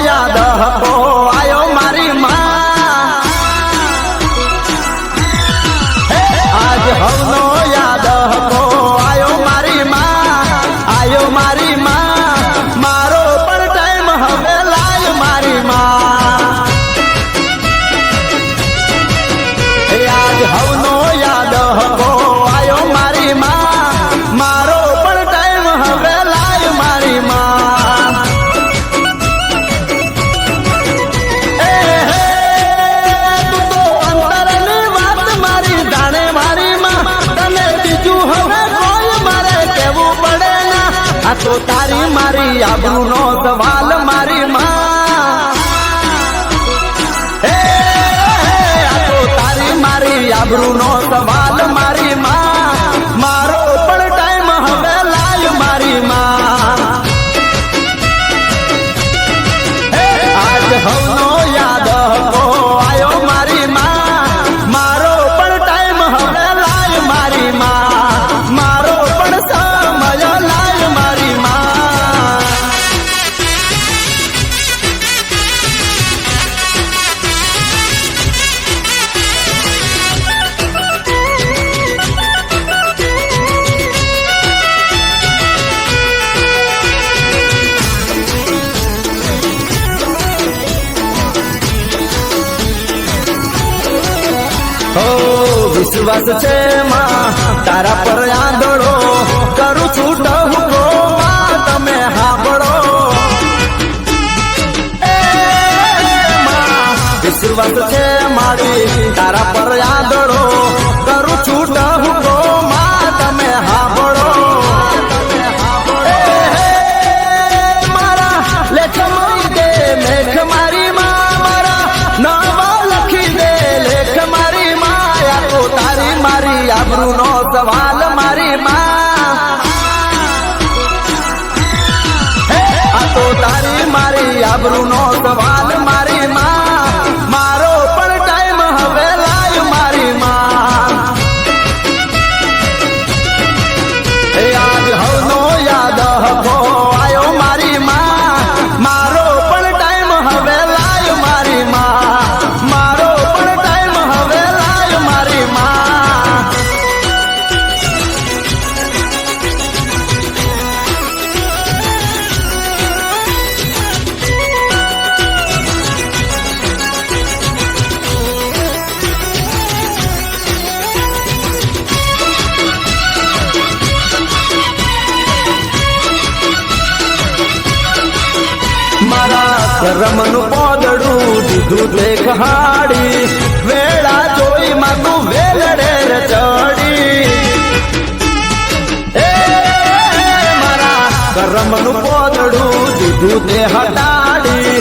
યાદ હકો આયો મારી માં આજ હવનો યાદ હકો આયો મારી માં મારો પણ ટાઈમ હવે લાય મારી માં આજ હવનો યાદ હકો આયો મારી માં મારો પણ ટાઈમ હવે લાય મારી માં તું તો અંતરની વાત મારી જાણે મારી માં તને બીજું હવે કોઈ મારે કહેવું પડે ના આ તો તારી મારી આબરૂનો સવાલ મારી માં આબરૂનો સવાલ મારી માં મારો પણ ટાઈમ હવે લાય મારી માં આજ હવનો યાદ હકો આયો મારી માં મારો પણ ટાઈમ હવે લાય મારી માં મારો પણ સમય લાય મારી માં વિશ્વાસ છે માં તારા પર આંધળો કરું છું ટહુકો માં તમે હાંભળો વિશ્વાસ છે મારી તારા પર આંધળો કરું છું ટહુકો માં તમે હાંભળો મારા લેખમાં દે મેઘ મારી માં મારા નામ લખી દે લેખ મારી તારી મારી આબરૂનો સવાલ મારી માં આ તો તારી મારી આબરૂનો સવાલ મારી માં મારો પણ ટાઈમ હવે લાય મારી માં આજ હવનો યાદ હકો આયો મારી માં મારો પણ ટાઈમ હવે લાય મારી માં મારો પણ ટાઈમ હવે લાય મારી માં મારા કરમનું પોદડું દીધું તે કહાડી વેળા જોઈ માં તું વેલડે ચડી મારા કરમનું પોદડું દીધું તે હટાડી